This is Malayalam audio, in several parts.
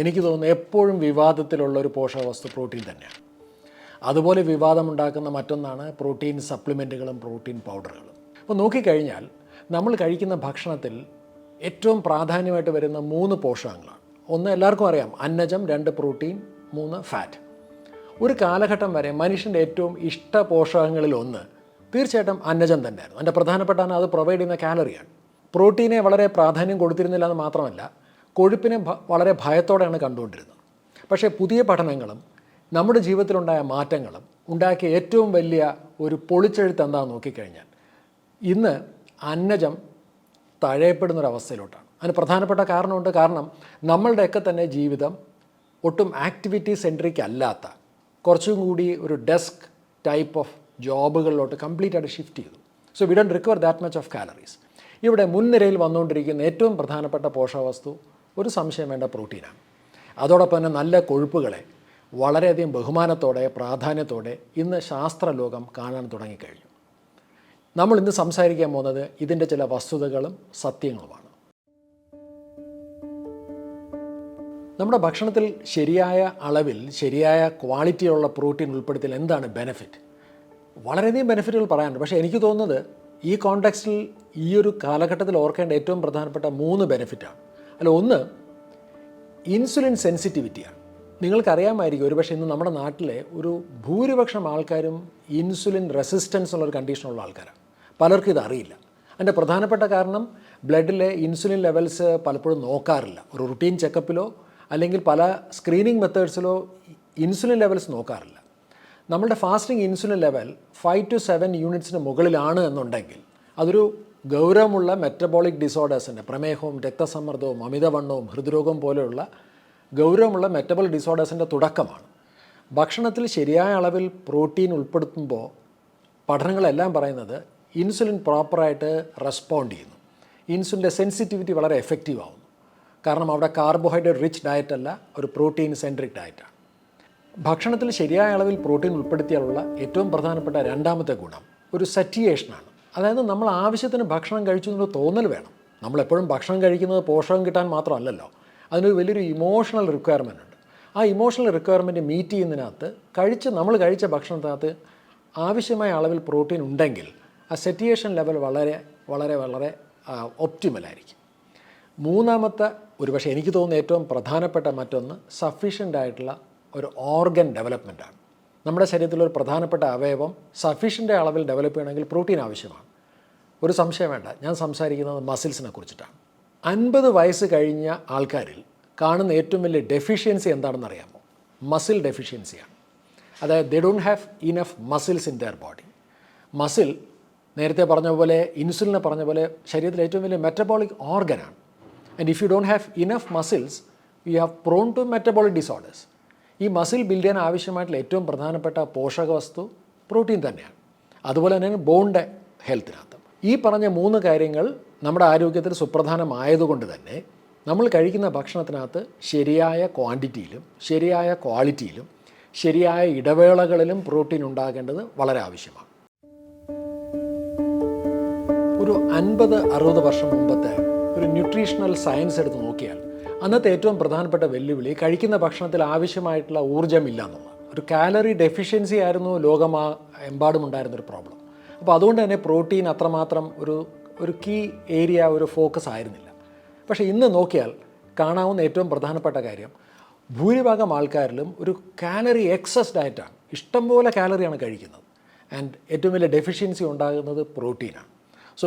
എനിക്ക് തോന്നുന്നു എപ്പോഴും വിവാദത്തിലുള്ള ഒരു പോഷകവസ്തു പ്രോട്ടീൻ തന്നെയാണ്. അതുപോലെ വിവാദമുണ്ടാക്കുന്ന മറ്റൊന്നാണ് പ്രോട്ടീൻ സപ്ലിമെൻറ്റുകളും പ്രോട്ടീൻ പൗഡറുകളും. അപ്പോൾ നോക്കിക്കഴിഞ്ഞാൽ നമ്മൾ കഴിക്കുന്ന ഭക്ഷണത്തിൽ ഏറ്റവും പ്രാധാന്യമായിട്ട് വരുന്ന 3 പോഷകങ്ങളാണ്. ഒന്ന് എല്ലാവർക്കും അറിയാം, അന്നജം, 2 പ്രോട്ടീൻ, 3 ഫാറ്റ്. ഒരു കാലഘട്ടം വരെ മനുഷ്യൻ്റെ ഏറ്റവും ഇഷ്ട പോഷകങ്ങളിൽ ഒന്ന് തീർച്ചയായിട്ടും അന്നജം തന്നെയായിരുന്നു. അതിൻ്റെ പ്രധാനപ്പെട്ടാണ് അത് പ്രൊവൈഡ് ചെയ്യുന്ന കാലറിയാണ്. പ്രോട്ടീനെ വളരെ പ്രാധാന്യം കൊടുത്തിരുന്നില്ല എന്ന് മാത്രമല്ല, കൊഴുപ്പിനെ വളരെ ഭയത്തോടെയാണ് കണ്ടുകൊണ്ടിരുന്നത്. പക്ഷേ പുതിയ പഠനങ്ങളും നമ്മുടെ ജീവിതത്തിലുണ്ടായ മാറ്റങ്ങളും ഉണ്ടാക്കിയ ഏറ്റവും വലിയ ഒരു പൊളിച്ചെഴുത്ത് എന്താണെന്ന് നോക്കിക്കഴിഞ്ഞാൽ ഇന്ന് അന്നജം തഴയപ്പെടുന്നൊരവസ്ഥയിലോട്ടാണ്. അതിന് പ്രധാനപ്പെട്ട കാരണമുണ്ട്. കാരണം നമ്മളുടെയൊക്കെ തന്നെ ജീവിതം ഒട്ടും ആക്ടിവിറ്റി സെൻട്രിക് അല്ലാത്ത കുറച്ചും കൂടി ഒരു ഡെസ്ക് ടൈപ്പ് ഓഫ് ജോബുകളിലോട്ട് കംപ്ലീറ്റ് ആയിട്ട് ഷിഫ്റ്റ് ചെയ്തു. So we don't require that much of calories. ഇവിടെ മുൻനിരയിൽ വന്നുകൊണ്ടിരിക്കുന്ന ഏറ്റവും പ്രധാനപ്പെട്ട പോഷകവസ്തു ഒരു സംശയം വേണ്ട പ്രോട്ടീനാണ്. അതോടൊപ്പം തന്നെ നല്ല കൊഴുപ്പുകളെ വളരെയധികം ബഹുമാനത്തോടെ പ്രാധാന്യത്തോടെ ഇന്ന് ശാസ്ത്രലോകം കാണാൻ തുടങ്ങിക്കഴിഞ്ഞു. നമ്മൾ ഇന്ന് സംസാരിക്കാൻ പോകുന്നത് ഇതിൻ്റെ ചില വസ്തുതകളും സത്യങ്ങളുമാണ്. നമ്മുടെ ഭക്ഷണത്തിൽ ശരിയായ അളവിൽ ശരിയായ ക്വാളിറ്റിയുള്ള പ്രോട്ടീൻ ഉൾപ്പെടുത്തിയാൽ എന്താണ് ബെനിഫിറ്റ്? വളരെയധികം ബെനിഫിറ്റുകൾ പറയാനുണ്ട്. പക്ഷേ എനിക്ക് തോന്നുന്നത് ഈ കോണ്ടെക്സ്റ്റിൽ ഈ ഒരു കാലഘട്ടത്തിൽ ഓർക്കേണ്ട ഏറ്റവും പ്രധാനപ്പെട്ട 3 ബെനിഫിറ്റാണ്. ഒന്ന് ഇൻസുലിൻ സെൻസിറ്റിവിറ്റിയാണ്. നിങ്ങൾക്കറിയാമായിരിക്കും, ഒരുപക്ഷെ ഇന്ന് നമ്മുടെ നാട്ടിലെ ഒരു ഭൂരിപക്ഷം ആൾക്കാരും ഇൻസുലിൻ റെസിസ്റ്റൻസ് ഉള്ളൊരു കണ്ടീഷനുള്ള ആൾക്കാരാണ്. പലർക്കും ഇതറിയില്ല. അതിൻ്റെ പ്രധാനപ്പെട്ട കാരണം ബ്ലഡിലെ ഇൻസുലിൻ ലെവൽസ് പലപ്പോഴും നോക്കാറില്ല. ഒരു റുട്ടീൻ ചെക്കപ്പിലോ അല്ലെങ്കിൽ പല സ്ക്രീനിങ് മെത്തേഡ്സിലോ ഇൻസുലിൻ ലെവൽസ് നോക്കാറില്ല. നമ്മളുടെ ഫാസ്റ്റിംഗ് ഇൻസുലിൻ ലെവൽ 5 to 7 യൂണിറ്റ്സിന് മുകളിലാണ് എന്നുണ്ടെങ്കിൽ അതൊരു ഗൗരവമുള്ള മെറ്റബോളിക് ഡിസോർഡേഴ്സിൻ്റെ, പ്രമേഹവും രക്തസമ്മർദ്ദവും അമിതവണ്ണവും ഹൃദ്രോഗം പോലെയുള്ള ഗൗരവമുള്ള മെറ്റബോളിക് ഡിസോർഡേഴ്സിൻ്റെ തുടക്കമാണ്. ഭക്ഷണത്തിൽ ശരിയായ അളവിൽ പ്രോട്ടീൻ ഉൾപ്പെടുത്തുമ്പോൾ പഠനങ്ങളെല്ലാം പറയുന്നത് ഇൻസുലിൻ പ്രോപ്പറായിട്ട് റെസ്പോണ്ട് ചെയ്യുന്നു. ഇൻസുലിൻ്റെ സെൻസിറ്റിവിറ്റി വളരെ എഫക്റ്റീവ് ആവുന്നു. കാരണം അവിടെ കാർബോഹൈഡ്രേറ്റ് റിച്ച് ഡയറ്റ് അല്ല, ഒരു പ്രോട്ടീൻ സെൻട്രിക് ഡയറ്റാണ്. ഭക്ഷണത്തിൽ ശരിയായ അളവിൽ പ്രോട്ടീൻ ഉൾപ്പെടുത്തിയാലുള്ള ഏറ്റവും പ്രധാനപ്പെട്ട രണ്ടാമത്തെ ഗുണം ഒരു സറ്റിയേഷനാണ്. അതായത് നമ്മൾ ആവശ്യത്തിന് ഭക്ഷണം കഴിച്ചു എന്നൊരു തോന്നൽ വേണം. നമ്മളെപ്പോഴും ഭക്ഷണം കഴിക്കുന്നത് പോഷകം കിട്ടാൻ മാത്രമല്ലല്ലോ, അതിനൊരു വലിയൊരു ഇമോഷണൽ റിക്വയർമെൻ്റ് ഉണ്ട്. ആ ഇമോഷണൽ റിക്വയർമെൻറ്റ് മീറ്റ് ചെയ്യുന്നതിനകത്ത് നമ്മൾ കഴിച്ച ഭക്ഷണത്തിനകത്ത് ആവശ്യമായ അളവിൽ പ്രോട്ടീൻ ഉണ്ടെങ്കിൽ ആ സെറ്റിയേഷൻ ലെവൽ വളരെ വളരെ വളരെ ഒപ്റ്റിമലായിരിക്കും. മൂന്നാമത്തെ, ഒരുപക്ഷെ എനിക്ക് തോന്നുന്ന ഏറ്റവും പ്രധാനപ്പെട്ട മറ്റൊന്ന് സഫീഷ്യൻ്റ് ആയിട്ടുള്ള ഒരു ഓർഗൻ ഡെവലപ്മെൻറ്റാണ്. നമ്മുടെ ശരീരത്തിലൊരു പ്രധാനപ്പെട്ട അവയവം സഫീഷ്യൻ്റ് അളവിൽ ഡെവലപ്പ് ചെയ്യണമെങ്കിൽ പ്രോട്ടീൻ ആവശ്യമാണ്. ഒരു സംശയം വേണ്ട, ഞാൻ സംസാരിക്കുന്നത് മസിൽസിനെ കുറിച്ചിട്ടാണ്. 50 വയസ്സ് കഴിഞ്ഞ ആൾക്കാരിൽ കാണുന്ന ഏറ്റവും വലിയ ഡെഫിഷ്യൻസി എന്താണെന്ന് അറിയാമോ? മസിൽ ഡെഫിഷ്യൻസിയാണ്. അതായത് they don't have enough muscles in their body. Muscle നേരത്തെ പറഞ്ഞ പോലെ, ഇൻസുലിനെ പറഞ്ഞ പോലെ ശരീരത്തിലെ ഏറ്റവും വലിയ മെറ്റബോളിക് ഓർഗനാണ്. And if you don't have enough muscles you have prone to metabolic disorders. ഈ മസിൽ ബിൽഡ് ചെയ്യാൻ ആവശ്യമായിട്ടുള്ള ഏറ്റവും പ്രധാനപ്പെട്ട പോഷകവസ്തു പ്രോട്ടീൻ തന്നെയാണ്. അതുപോലെ തന്നെ ബോണിൻ്റെ ഹെൽത്തിനകത്ത് ഈ പറഞ്ഞ 3 കാര്യങ്ങൾ നമ്മുടെ ആരോഗ്യത്തിൽ സുപ്രധാനമായതുകൊണ്ട് തന്നെ നമ്മൾ കഴിക്കുന്ന ഭക്ഷണത്തിനകത്ത് ശരിയായ ക്വാണ്ടിറ്റിയിലും ശരിയായ ക്വാളിറ്റിയിലും ശരിയായ ഇടവേളകളിലും പ്രോട്ടീൻ ഉണ്ടാകേണ്ടത് വളരെ ആവശ്യമാണ്. ഒരു 50-60 വർഷം മുമ്പത്തെ ഒരു ന്യൂട്രീഷണൽ സയൻസ് എടുത്ത് നോക്കിയാൽ അന്നത്തെ ഏറ്റവും പ്രധാനപ്പെട്ട വെല്ലുവിളി കഴിക്കുന്ന ഭക്ഷണത്തിൽ ആവശ്യമായിട്ടുള്ള ഊർജ്ജമില്ല എന്നുള്ളത്. ഒരു കാലറി ഡെഫിഷ്യൻസി ആയിരുന്നു എമ്പാടുമുണ്ടായിരുന്നൊരു പ്രോബ്ലം. അപ്പോൾ അതുകൊണ്ട് തന്നെ പ്രോട്ടീൻ അത്രമാത്രം ഒരു കീ ഏരിയ, ഒരു ഫോക്കസ് ആയിരുന്നില്ല. പക്ഷേ ഇന്ന് നോക്കിയാൽ കാണാവുന്ന ഏറ്റവും പ്രധാനപ്പെട്ട കാര്യം ഭൂരിഭാഗം ആൾക്കാരിലും ഒരു കാലറി എക്സസ് ഡയറ്റാണ്. ഇഷ്ടംപോലെ കാലറിയാണ് കഴിക്കുന്നത്. ആൻഡ് ഏറ്റവും വലിയ ഡെഫിഷ്യൻസി ഉണ്ടാകുന്നത് പ്രോട്ടീനാണ്. So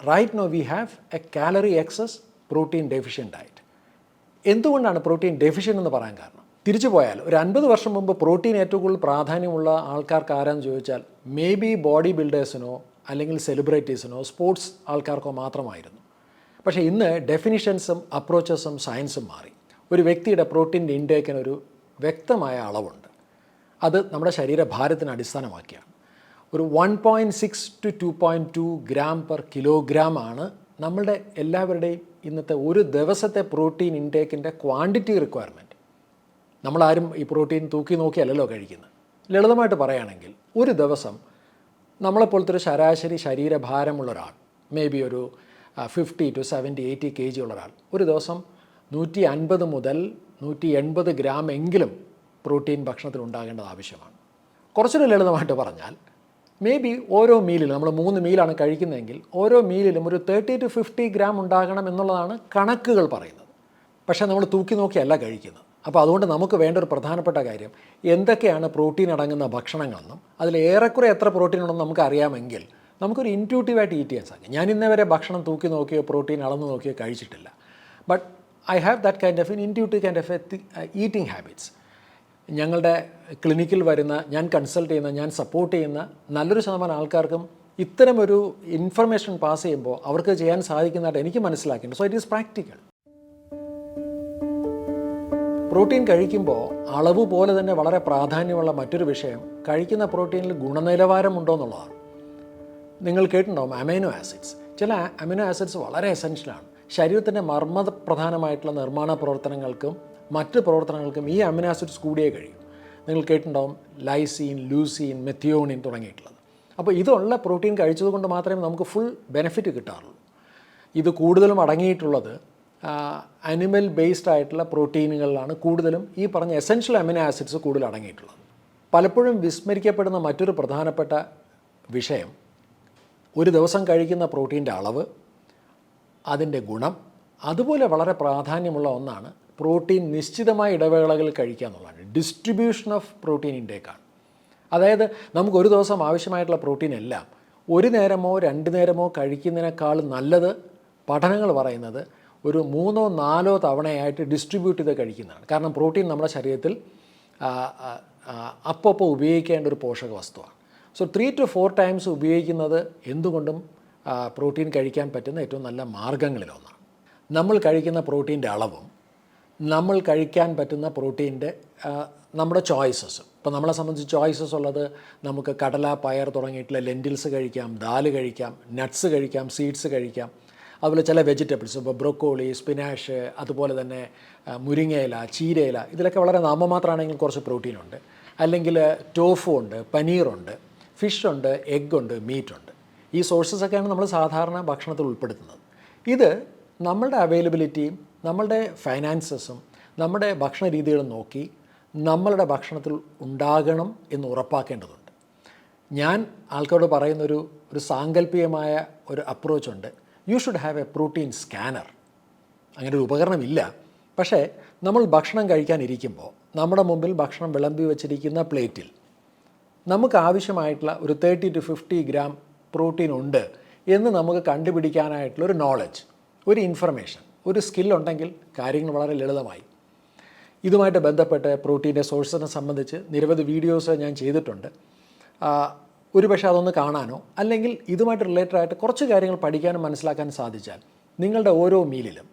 right now we have a calorie excess protein deficient diet. എന്തുകൊണ്ടാണ് പ്രോട്ടീൻ ഡെഫിഷ്യൻ്റ് എന്ന് പറയാൻ കാരണം? തിരിച്ചു പോയാൽ ഒരു 50 വർഷം മുമ്പ് പ്രോട്ടീൻ ഏറ്റവും കൂടുതൽ പ്രാധാന്യമുള്ള ആൾക്കാർക്ക് ആരാന്ന് ചോദിച്ചാൽ മേ ബി ബോഡി ബിൽഡേഴ്സിനോ അല്ലെങ്കിൽ സെലിബ്രിറ്റീസിനോ സ്പോർട്സ് ആൾക്കാർക്കോ മാത്രമായിരുന്നു. പക്ഷേ ഇന്ന് ഡെഫിനിഷൻസും അപ്രോച്ചസും സയൻസും മാറി. ഒരു വ്യക്തിയുടെ പ്രോട്ടീൻ്റെ ഇൻടേക്കിനൊരു വ്യക്തമായ അളവുണ്ട്. അത് നമ്മുടെ ശരീരഭാരത്തിന് അടിസ്ഥാനമാക്കിയാണ്. ഒരു 1.6 to 2.2 ഗ്രാം പെർ കിലോഗ്രാം ആണ് നമ്മളുടെ എല്ലാവരുടെയും ഇന്നത്തെ ഒരു ദിവസത്തെ പ്രോട്ടീൻ ഇൻടേക്കിൻ്റെ ക്വാണ്ടിറ്റി റിക്വയർമെൻറ്റ്. നമ്മളാരും ഈ പ്രോട്ടീൻ തൂക്കി നോക്കിയല്ലല്ലോ കഴിക്കുന്നത്. ലളിതമായിട്ട് പറയുകയാണെങ്കിൽ ഒരു ദിവസം നമ്മളെപ്പോലത്തെ ഒരു ശരാശരി ശരീരഭാരമുള്ള ഒരാൾ, മേ ബി ഒരു 50 to 70, 80 kg ഉള്ള ഒരാൾ ഒരു ദിവസം 150 മുതൽ 180 ഗ്രാം എങ്കിലും പ്രോട്ടീൻ ഭക്ഷണത്തിൽ ഉണ്ടാകേണ്ടത് ആവശ്യമാണ്. കുറച്ചുകൂടി ലളിതമായിട്ട് പറഞ്ഞാൽ മേ ബി ഓരോ മീലിലും, നമ്മൾ 3 മീലാണ് കഴിക്കുന്നതെങ്കിൽ ഓരോ മീലിലും ഒരു 30 to 50 ഗ്രാം ഉണ്ടാകണം എന്നുള്ളതാണ് കണക്കുകൾ പറയുന്നത്. പക്ഷേ നമ്മൾ തൂക്കി നോക്കിയല്ല കഴിക്കുന്നത്. അപ്പോൾ അതുകൊണ്ട് നമുക്ക് വേണ്ട ഒരു പ്രധാനപ്പെട്ട കാര്യം എന്തൊക്കെയാണ് പ്രോട്ടീൻ അടങ്ങുന്ന ഭക്ഷണങ്ങളെന്നും അതിൽ ഏറെക്കുറെ എത്ര പ്രോട്ടീൻ ഉണ്ടെന്ന് നമുക്ക് അറിയാമെങ്കിൽ നമുക്കൊരു ഇൻറ്റ്യൂട്ടീവായിട്ട് ഈറ്റ് ചെയ്യാൻ സാധിക്കും. ഞാൻ ഇന്നേ വരെ ഭക്ഷണം തൂക്കി നോക്കിയോ പ്രോട്ടീൻ അളന്ന് നോക്കിയോ കഴിച്ചിട്ടില്ല. But I have that kind of intuitive kind of eating habits. ഞങ്ങളുടെ ക്ലിനിക്കിൽ വരുന്ന, ഞാൻ കൺസൾട്ട് ചെയ്യുന്ന, ഞാൻ സപ്പോർട്ട് ചെയ്യുന്ന നല്ലൊരു ശതമാനം ആൾക്കാർക്കും ഇത്തരമൊരു ഇൻഫർമേഷൻ പാസ് ചെയ്യുമ്പോൾ അവർക്ക് ചെയ്യാൻ സാധിക്കുന്നതായിട്ട് എനിക്ക് മനസ്സിലാക്കിയിട്ടുണ്ട്. So it is practical. Protein കഴിക്കുമ്പോൾ അളവ് പോലെ തന്നെ വളരെ പ്രാധാന്യമുള്ള മറ്റൊരു വിഷയം കഴിക്കുന്ന പ്രോട്ടീനിൽ ഗുണനിലവാരമുണ്ടോ എന്നുള്ളതാണ്. നിങ്ങൾ കേട്ടിട്ടുണ്ടാവും അമൈനോ ആസിഡ്സ്. ചില അമിനോ ആസിഡ്സ് വളരെ എസെൻഷ്യലാണ്. ശരീരത്തിൻ്റെ മർമ്മപ്രധാനമായിട്ടുള്ള നിർമ്മാണ പ്രവർത്തനങ്ങൾക്കും മറ്റ് പ്രവർത്തനങ്ങൾക്കും ഈ അമിനോ ആസിഡ്സ് കൂടിയേ കഴിയും. നിങ്ങൾ കേട്ടിട്ടുണ്ടാവും ലൈസീൻ, ലൂസീൻ, മെത്തിയോണിൻ തുടങ്ങിയിട്ടുള്ളത്. അപ്പോൾ ഇതുള്ള പ്രോട്ടീൻ കഴിച്ചതുകൊണ്ട് മാത്രമേ നമുക്ക് ഫുൾ ബെനിഫിറ്റ് കിട്ടാറുള്ളൂ. ഇത് കൂടുതലും അടങ്ങിയിട്ടുള്ളത് അനിമൽ ബേസ്ഡ് ആയിട്ടുള്ള പ്രോട്ടീനുകളിലാണ് കൂടുതലും ഈ പറഞ്ഞ എസെൻഷ്യൽ അമിനോ ആസിഡ്സ് കൂടുതൽ അടങ്ങിയിട്ടുള്ളത്. പലപ്പോഴും വിസ്മരിക്കപ്പെടുന്ന മറ്റൊരു പ്രധാനപ്പെട്ട വിഷയം ഒരു ദിവസം കഴിക്കുന്ന പ്രോട്ടീൻ്റെ അളവ്, അതിൻ്റെ ഗുണം, അതുപോലെ വളരെ പ്രാധാന്യമുള്ള ഒന്നാണ് പ്രോട്ടീൻ നിശ്ചിതമായ ഇടവേളകളിൽ കഴിക്കുക എന്നുള്ളതാണ്. ഡിസ്ട്രിബ്യൂഷൻ ഓഫ് പ്രോട്ടീൻ ഇൻടേക്കാണ്. അതായത് നമുക്ക് ഒരു ദിവസം ആവശ്യമായിട്ടുള്ള പ്രോട്ടീൻ എല്ലാം ഒരു നേരമോ 2 നേരമോ കഴിക്കുന്നതിനേക്കാൾ നല്ലത് പഠനങ്ങൾ പറയുന്നത് ഒരു 3-4 തവണയായിട്ട് ഡിസ്ട്രിബ്യൂട്ട് ചെയ്ത് കഴിക്കുന്നതാണ്. കാരണം പ്രോട്ടീൻ നമ്മുടെ ശരീരത്തിൽ അപ്പോൾ ഉപയോഗിക്കേണ്ട ഒരു പോഷക വസ്തുവാണ്. സോ 3 to 4 ടൈംസ് ഉപയോഗിക്കുന്നത് എന്തുകൊണ്ടും പ്രോട്ടീൻ കഴിക്കാൻ പറ്റുന്ന ഏറ്റവും നല്ല മാർഗ്ഗങ്ങളിലൊന്നാണ്. നമ്മൾ കഴിക്കുന്ന പ്രോട്ടീൻ്റെ അളവും നമ്മൾ കഴിക്കാൻ പറ്റുന്ന പ്രോട്ടീൻ്റെ നമ്മുടെ ചോയ്സസ്. ഇപ്പോൾ നമ്മളെ സംബന്ധിച്ച് ചോയ്സസ് ഉള്ളത് നമുക്ക് കടല, പയർ തുടങ്ങിയിട്ടുള്ള ലെൻറ്റിൽസ് കഴിക്കാം, ദാല് കഴിക്കാം, നട്ട്സ് കഴിക്കാം, സീഡ്സ് കഴിക്കാം. അതുപോലെ ചില വെജിറ്റബിൾസ്, ഇപ്പോൾ ബ്രൊക്കോളി, സ്പിനാഷ്, അതുപോലെ തന്നെ മുരിങ്ങയില, ചീരയില, ഇതിലൊക്കെ വളരെ നാമമാത്രമാണെങ്കിൽ കുറച്ച് പ്രോട്ടീനുണ്ട്. അല്ലെങ്കിൽ ടോഫു ഉണ്ട്, പനീറുണ്ട്, ഫിഷുണ്ട്, എഗ്ഗുണ്ട്, മീറ്റുണ്ട്. ഈ സോഴ്സസൊക്കെയാണ് നമ്മൾ സാധാരണ ഭക്ഷണത്തിൽ ഉൾപ്പെടുത്തുന്നത്. ഇത് നമ്മളുടെ അവൈലബിലിറ്റിയും നമ്മളുടെ ഫൈനാൻസസും നമ്മുടെ ഭക്ഷണ രീതികളും നോക്കി നമ്മളുടെ ഭക്ഷണത്തിൽ ഉണ്ടാകണം എന്ന് ഉറപ്പാക്കേണ്ടതുണ്ട്. ഞാൻ ആൾക്കാരോട് പറയുന്നൊരു സാങ്കല്പികമായ ഒരു അപ്രോച്ചുണ്ട്. You should have a protein scanner. അങ്ങനെ ഒരു ഉപകരണമില്ല. പക്ഷേ നമ്മൾ ഭക്ഷണം കഴിക്കാനിരിക്കുമ്പോൾ നമ്മുടെ മുമ്പിൽ ഭക്ഷണം വിളമ്പി വച്ചിരിക്കുന്ന പ്ലേറ്റിൽ നമുക്ക് ആവശ്യമായിട്ടുള്ള ഒരു 30 to 50 ഗ്രാം പ്രോട്ടീൻ ഉണ്ട് എന്ന് നമുക്ക് കണ്ടുപിടിക്കാനായിട്ടുള്ള ഒരു നോളജ്, ഒരു ഇൻഫർമേഷൻ, ഒരു സ്കില്ലുണ്ടെങ്കിൽ കാര്യങ്ങൾ വളരെ ലളിതമായി. ഇതുമായിട്ട് ബന്ധപ്പെട്ട് പ്രോട്ടീൻ്റെ സോഴ്സിനെ സംബന്ധിച്ച് നിരവധി വീഡിയോസ് ഞാൻ ചെയ്തിട്ടുണ്ട്. ഒരുപക്ഷെ അതൊന്ന് കാണാനോ അല്ലെങ്കിൽ ഇതുമായിട്ട് റിലേറ്റഡ് ആയിട്ട് കുറച്ച് കാര്യങ്ങൾ പഠിക്കാനും മനസ്സിലാക്കാനും സാധിച്ചാൽ നിങ്ങളുടെ ഓരോ മീലിലും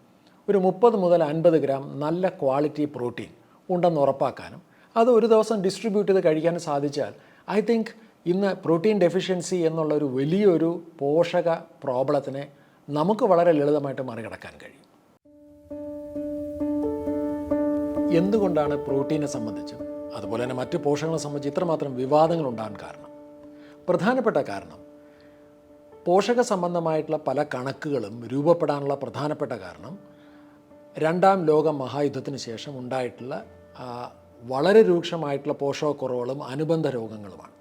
ഒരു 30 മുതൽ 50 ഗ്രാം നല്ല ക്വാളിറ്റി പ്രോട്ടീൻ ഉണ്ടെന്ന് ഉറപ്പാക്കാനും അത് ഒരു ദിവസം ഡിസ്ട്രിബ്യൂട്ട് ചെയ്ത് കഴിക്കാനും സാധിച്ചാൽ ഐ തിങ്ക് ഇന്ന് പ്രോട്ടീൻ ഡെഫിഷ്യൻസി എന്നുള്ളൊരു വലിയൊരു പോഷക പ്രോബ്ലത്തിനെ നമുക്ക് വളരെ ലളിതമായിട്ട് മറികടക്കാൻ കഴിയും. എന്തുകൊണ്ടാണ് പ്രോട്ടീനെ സംബന്ധിച്ചും അതുപോലെ തന്നെ മറ്റ് പോഷകങ്ങളെ സംബന്ധിച്ച് ഇത്രമാത്രം വിവാദങ്ങൾ ഉണ്ടാകാൻ കാരണം? പ്രധാനപ്പെട്ട കാരണം പോഷക സംബന്ധമായിട്ടുള്ള പല കണക്കുകളും രൂപപ്പെടാനുള്ള പ്രധാനപ്പെട്ട കാരണം 2ാം ലോക മഹായുദ്ധത്തിന് ശേഷം ഉണ്ടായിട്ടുള്ള വളരെ രൂക്ഷമായിട്ടുള്ള പോഷകക്കുറവുകളും അനുബന്ധ രോഗങ്ങളുമാണ്.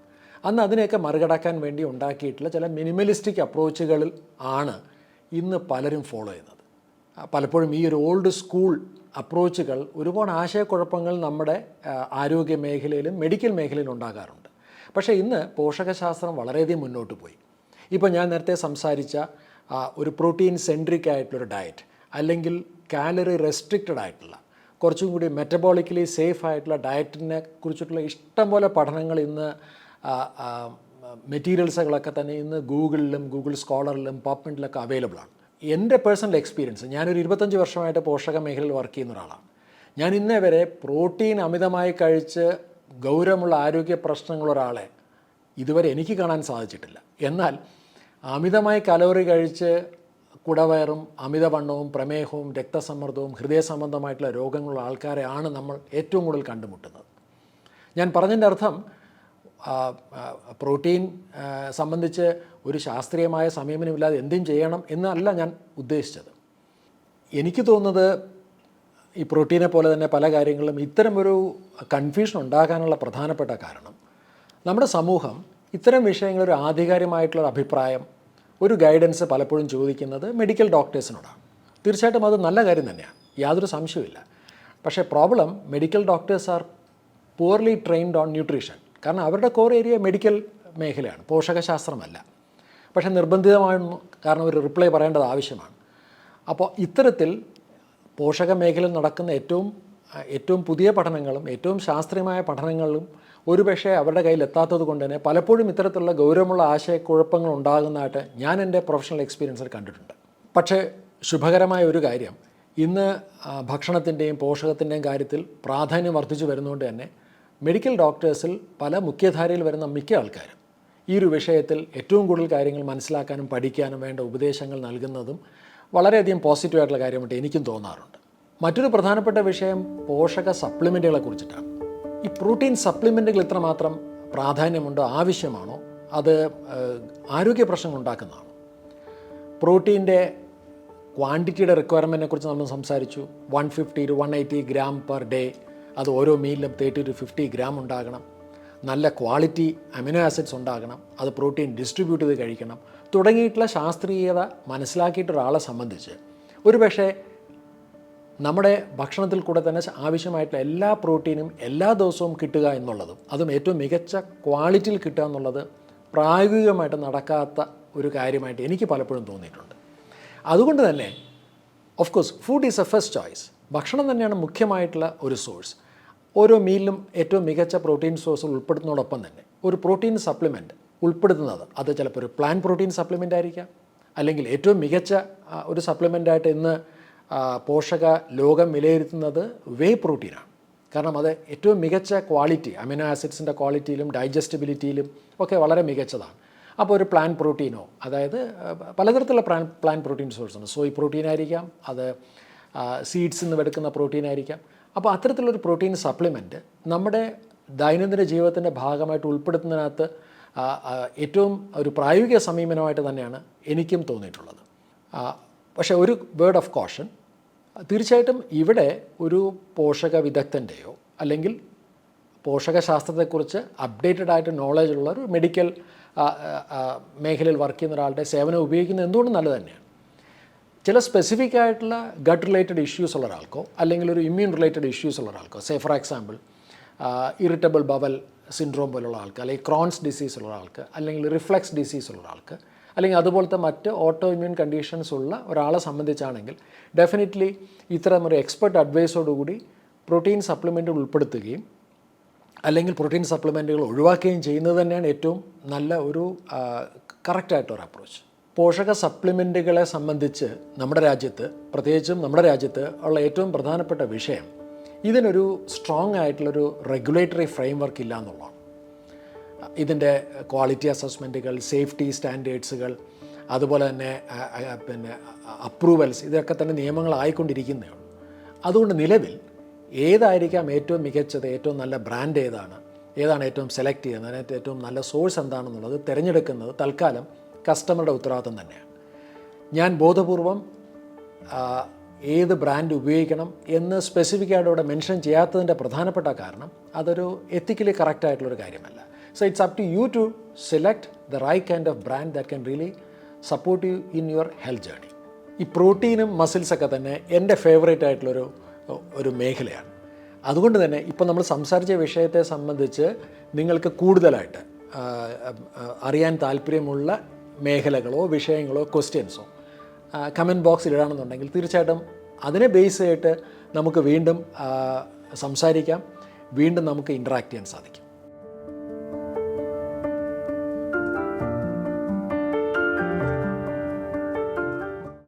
അന്ന് അതിനെയൊക്കെ മറികടക്കാൻ വേണ്ടി ഉണ്ടാക്കിയിട്ടുള്ള ചില മിനിമലിസ്റ്റിക് അപ്രോച്ചുകളിൽ ആണ് ഇന്ന് പലരും ഫോളോ ചെയ്യുന്നത്. പലപ്പോഴും ഈ ഒരു ഓൾഡ് സ്കൂൾ അപ്രോച്ചുകൾ ഒരുപാട് ആശയക്കുഴപ്പങ്ങൾ നമ്മുടെ ആരോഗ്യ മേഖലയിലും മെഡിക്കൽ മേഖലയിലും ഉണ്ടാകാറുണ്ട്. പക്ഷേ ഇന്ന് പോഷകശാസ്ത്രം വളരെയധികം മുന്നോട്ട് പോയി. ഇപ്പോൾ ഞാൻ നേരത്തെ സംസാരിച്ച ഒരു പ്രോട്ടീൻ സെൻട്രിക് ആയിട്ടുള്ളൊരു ഡയറ്റ്, അല്ലെങ്കിൽ കാലറി റെസ്ട്രിക്റ്റഡ് ആയിട്ടുള്ള കുറച്ചും കൂടി മെറ്റബോളിക്കലി സേഫ് ആയിട്ടുള്ള ഡയറ്റിനെ കുറിച്ചിട്ടുള്ള ഇഷ്ടംപോലെ പഠനങ്ങൾ ഇന്ന് മെറ്റീരിയൽസുകളൊക്കെ തന്നെ ഇന്ന് ഗൂഗിളിലും ഗൂഗിൾ സ്കോളറിലും പബ്മെഡിലൊക്കെ അവൈലബിൾ ആണ്. എൻ്റെ പേഴ്സണൽ എക്സ്പീരിയൻസ്, ഞാനൊരു 25 വർഷമായിട്ട് പോഷക മേഖലയിൽ വർക്ക് ചെയ്യുന്ന ഒരാളാണ്. ഞാൻ ഇന്നേ വരെ പ്രോട്ടീൻ അമിതമായി കഴിച്ച് ഗൗരവമുള്ള ആരോഗ്യ പ്രശ്നങ്ങളുള്ള ഒരാളെ ഇതുവരെ എനിക്ക് കാണാൻ സാധിച്ചിട്ടില്ല. എന്നാൽ അമിതമായി കലോറി കഴിച്ച് കുടവയറും അമിതവണ്ണവും പ്രമേഹവും രക്തസമ്മർദ്ദവും ഹൃദയ സംബന്ധമായിട്ടുള്ള രോഗങ്ങളുള്ള ആൾക്കാരെയാണ് നമ്മൾ ഏറ്റവും കൂടുതൽ കണ്ടുമുട്ടുന്നത്. ഞാൻ പറഞ്ഞതിൻ്റെ അർത്ഥം പ്രോട്ടീൻ സംബന്ധിച്ച് ഒരു ശാസ്ത്രീയമായ സമീപനമില്ലാതെ എന്തും ചെയ്യണം എന്നല്ല ഞാൻ ഉദ്ദേശിച്ചത്. എനിക്ക് തോന്നുന്നത് ഈ പ്രോട്ടീനെ പോലെ തന്നെ പല കാര്യങ്ങളിലും ഇത്തരമൊരു കൺഫ്യൂഷൻ ഉണ്ടാകാനുള്ള പ്രധാനപ്പെട്ട കാരണം നമ്മുടെ സമൂഹം ഇത്തരം വിഷയങ്ങളൊരു ആധികാരികമായിട്ടുള്ളൊരു അഭിപ്രായം, ഒരു ഗൈഡൻസ് പലപ്പോഴും ചോദിക്കുന്നത് മെഡിക്കൽ ഡോക്ടേഴ്സിനോടാണ്. തീർച്ചയായിട്ടും അത് നല്ല കാര്യം തന്നെയാണ്, യാതൊരു സംശയവുമില്ല. പക്ഷേ problem medical doctors R poorly trained on nutrition. കാരണം അവരുടെ കോർ ഏരിയ മെഡിക്കൽ മേഖലയാണ്, പോഷകശാസ്ത്രമല്ല. പക്ഷേ നിർബന്ധിതമായും കാരണം ഒരു റിപ്ലൈ പറയേണ്ടത് ആവശ്യമാണ്. അപ്പോൾ ഇത്തരത്തിൽ പോഷക മേഖലയിൽ നടക്കുന്ന ഏറ്റവും പുതിയ പഠനങ്ങളും ഏറ്റവും ശാസ്ത്രീയമായ പഠനങ്ങളും ഒരുപക്ഷെ അവരുടെ കയ്യിൽ എത്താത്തത് കൊണ്ട് തന്നെ പലപ്പോഴും ഇത്തരത്തിലുള്ള ഗൗരവമുള്ള ആശയക്കുഴപ്പങ്ങൾ ഉണ്ടാകുന്നതായിട്ട് ഞാൻ എൻ്റെ പ്രൊഫഷണൽ എക്സ്പീരിയൻസിൽ കണ്ടിട്ടുണ്ട്. പക്ഷേ ശുഭകരമായ ഒരു കാര്യം, ഇന്ന് ഭക്ഷണത്തിൻ്റെയും പോഷകത്തിൻ്റെയും കാര്യത്തിൽ പ്രാധാന്യം വർദ്ധിച്ചു വരുന്നതുകൊണ്ട് തന്നെ മെഡിക്കൽ ഡോക്ടേഴ്സിൽ പല മുഖ്യധാരയിൽ വരുന്ന മിക്ക ആൾക്കാരും ഈ ഒരു വിഷയത്തിൽ ഏറ്റവും കൂടുതൽ കാര്യങ്ങൾ മനസ്സിലാക്കാനും പഠിക്കാനും വേണ്ട ഉപദേശങ്ങൾ നൽകുന്നതും വളരെയധികം പോസിറ്റീവായിട്ടുള്ള കാര്യമായിട്ട് എനിക്കും തോന്നാറുണ്ട്. മറ്റൊരു പ്രധാനപ്പെട്ട വിഷയം പോഷക സപ്ലിമെൻറ്റുകളെ കുറിച്ചിട്ടാണ്. ഈ പ്രോട്ടീൻ സപ്ലിമെൻറ്റുകൾ ഇത്രമാത്രം പ്രാധാന്യമുണ്ടോ, ആവശ്യമാണോ, അത് ആരോഗ്യ പ്രശ്നങ്ങൾ ഉണ്ടാക്കുന്നതാണോ? പ്രോട്ടീൻ്റെ ക്വാണ്ടിറ്റിയുടെ റിക്വയർമെൻറ്റിനെ കുറിച്ച് നമ്മൾ സംസാരിച്ചു. 150 to 180 ഗ്രാം പെർ ഡേ, അത് ഓരോ മീലിലും 30 to 50 ഗ്രാം ഉണ്ടാകണം. നല്ല ക്വാളിറ്റി അമിനോ ആസിഡ്സ് ഉണ്ടാകണം, അത് പ്രോട്ടീൻ ഡിസ്ട്രിബ്യൂട്ട് ചെയ്ത് കഴിക്കണം തുടങ്ങിയിട്ടുള്ള ശാസ്ത്രീയത മനസ്സിലാക്കിയിട്ട് ഒരാളെ സംബന്ധിച്ച് ഒരുപക്ഷെ നമ്മുടെ ഭക്ഷണത്തിൽ കൂടെ തന്നെ ആവശ്യമായിട്ടുള്ള എല്ലാ പ്രോട്ടീനും എല്ലാ ദിവസവും കിട്ടുക എന്നുള്ളതും അതും ഏറ്റവും മികച്ച ക്വാളിറ്റിയിൽ കിട്ടുക എന്നുള്ളത് പ്രായോഗികമായിട്ട് നടക്കാത്ത ഒരു കാര്യമായിട്ട് എനിക്ക് പലപ്പോഴും തോന്നിയിട്ടുണ്ട്. അതുകൊണ്ട് തന്നെ of course food is A first choice. ഭക്ഷണം തന്നെയാണ് മുഖ്യമായിട്ടുള്ള ഒരു സോഴ്സ്. ഓരോ മീലിലും ഏറ്റവും മികച്ച പ്രോട്ടീൻ സോഴ്സ് ഉൾപ്പെടുത്തുന്നതോടൊപ്പം തന്നെ ഒരു പ്രോട്ടീൻ സപ്ലിമെൻറ്റ് ഉൾപ്പെടുത്തുന്നത് അത് ചിലപ്പോൾ ഒരു പ്ലാൻ പ്രോട്ടീൻ സപ്ലിമെൻ്റ് ആയിരിക്കാം, അല്ലെങ്കിൽ ഏറ്റവും മികച്ച ഒരു സപ്ലിമെൻ്റായിട്ട് ഇന്ന് പോഷക ലോകം വിലയിരുത്തുന്നത് വേ പ്രോട്ടീനാണ്. കാരണം അത് ഏറ്റവും മികച്ച ക്വാളിറ്റി അമിനോ ആസിഡ്സിൻ്റെ ക്വാളിറ്റിയിലും ഡൈജസ്റ്റബിലിറ്റിയിലും ഒക്കെ വളരെ മികച്ചതാണ്. അപ്പോൾ ഒരു പ്ലാൻ പ്രോട്ടീനോ, അതായത് പലതരത്തിലുള്ള പ്ലാൻ പ്രോട്ടീൻ സോഴ്സ് ഉണ്ട്. സോയ് പ്രോട്ടീൻ ആയിരിക്കാം, അത് സീഡ്സിൽ നിന്ന് എടുക്കുന്ന പ്രോട്ടീൻ ആയിരിക്കാം. അപ്പോൾ അത്തരത്തിലുള്ളൊരു പ്രോട്ടീൻ സപ്ലിമെൻറ്റ് നമ്മുടെ ദൈനംദിന ജീവിതത്തിൻ്റെ ഭാഗമായിട്ട് ഉൾപ്പെടുത്തുന്നതിനകത്ത് ഏറ്റവും ഒരു പ്രായോഗിക സമീപനമായിട്ട് തന്നെയാണ് എനിക്കും തോന്നിയിട്ടുള്ളത്. പക്ഷേ ഒരു വേർഡ് ഓഫ് കോഷൻ, തീർച്ചയായിട്ടും ഇവിടെ ഒരു പോഷക വിദഗ്ധൻ്റെയോ അല്ലെങ്കിൽ പോഷകശാസ്ത്രത്തെക്കുറിച്ച് അപ്ഡേറ്റഡ് ആയിട്ട് നോളജ് ഉള്ള ഒരു മെഡിക്കൽ മേഖലയിൽ വർക്ക് ചെയ്യുന്ന ഒരാളുടെ സേവനം ഉപയോഗിക്കുന്നത് എന്തുകൊണ്ടും നല്ലത് തന്നെയാണ്. ചില സ്പെസിഫിക് ആയിട്ടുള്ള ഗട്ട് റിലേറ്റഡ് ഇഷ്യൂസ് ഉള്ള ഒരാൾക്കോ അല്ലെങ്കിൽ ഒരു ഇമ്മ്യൂൺ റിലേറ്റഡ് ഇഷ്യൂസ് ഉള്ള ഒരാൾക്കോ, say for example irritable bowel syndrome പോലുള്ള ആൾക്ക്, അല്ലെങ്കിൽ ക്രോൺസ് ഡിസീസ് ഉള്ള ആൾക്ക്, അല്ലെങ്കിൽ റിഫ്ലക്സ് ഡിസീസ് ഉള്ള ആൾക്ക്, അല്ലെങ്കിൽ അതുപോലത്തെ മറ്റ് ഓട്ടോ ഇമ്മ്യൂൺ കണ്ടീഷൻസ് ഉള്ള ഒരാളെ സംബന്ധിച്ചാണെങ്കിൽ ഡെഫിനറ്റ്ലി ഇത്തരം ഒരു എക്സ്പെർട്ട് അഡ്വൈസോടുകൂടി പ്രോട്ടീൻ സപ്ലിമെൻറ്റ് ഉൾപ്പെടുത്തുകയും അല്ലെങ്കിൽ പ്രോട്ടീൻ സപ്ലിമെൻറ്റുകൾ ഒഴിവാക്കുകയും ചെയ്യുന്നത് തന്നെയാണ് ഏറ്റവും നല്ല ഒരു കറക്റ്റായിട്ടൊരു അപ്രോച്ച്. പോഷക സപ്ലിമെൻറ്റുകളെ സംബന്ധിച്ച് നമ്മുടെ രാജ്യത്ത്, പ്രത്യേകിച്ചും നമ്മുടെ രാജ്യത്ത് ഉള്ള ഏറ്റവും പ്രധാനപ്പെട്ട വിഷയം ഇതിനൊരു സ്ട്രോങ് ആയിട്ടുള്ളൊരു റെഗുലേറ്ററി ഫ്രെയിം വർക്ക് ഇല്ല എന്നുള്ളതാണ്. ഇതിൻ്റെ ക്വാളിറ്റി അസസ്മെൻറ്റുകൾ, സേഫ്റ്റി സ്റ്റാൻഡേർഡ്സുകൾ, അതുപോലെ തന്നെ അപ്രൂവൽസ്, ഇതൊക്കെ തന്നെ നിയമങ്ങളായിക്കൊണ്ടിരിക്കുന്നേ ഉള്ളൂ. അതുകൊണ്ട് നിലവിൽ ഏതായിരിക്കാം ഏറ്റവും മികച്ചത്, ഏറ്റവും നല്ല ബ്രാൻഡ് ഏതാണ് ഏറ്റവും സെലക്ട് ചെയ്യുന്നത്, അതിനകത്ത് ഏറ്റവും നല്ല സോഴ്സ് എന്താണെന്നുള്ളത് തിരഞ്ഞെടുക്കുന്നത് തൽക്കാലം കസ്റ്റമറുടെ ഉത്തരവാദിത്വം തന്നെയാണ്. ഞാൻ ബോധപൂർവം ഏത് ബ്രാൻഡ് ഉപയോഗിക്കണം എന്ന് സ്പെസിഫിക്കായിട്ട് ഇവിടെ മെൻഷൻ ചെയ്യാത്തതിൻ്റെ പ്രധാനപ്പെട്ട കാരണം അതൊരു എത്തിക്കലി കറക്റ്റായിട്ടുള്ളൊരു കാര്യമല്ല. So it's up to you to select the right kind of brand that can really support you in your health journey. ഈ പ്രോട്ടീനും മസിൽസൊക്കെ തന്നെ എൻ്റെ ഫേവറേറ്റ് ആയിട്ടുള്ളൊരു മേഖലയാണ്. അതുകൊണ്ട് തന്നെ ഇപ്പോൾ നമ്മൾ സംസാരിച്ച വിഷയത്തെ സംബന്ധിച്ച് നിങ്ങൾക്ക് കൂടുതലായിട്ട് അറിയാൻ താല്പര്യമുള്ള മേഖലകളോ വിഷയങ്ങളോ ക്വസ്റ്റ്യൻസോ കമൻറ്റ് ബോക്സിൽ ഇടാണെന്നുണ്ടെങ്കിൽ തീർച്ചയായിട്ടും അതിനെ ബേസ് ചെയ്തിട്ട് നമുക്ക് വീണ്ടും സംസാരിക്കാം, വീണ്ടും നമുക്ക് ഇൻട്രാക്ട് ചെയ്യാൻ സാധിക്കും.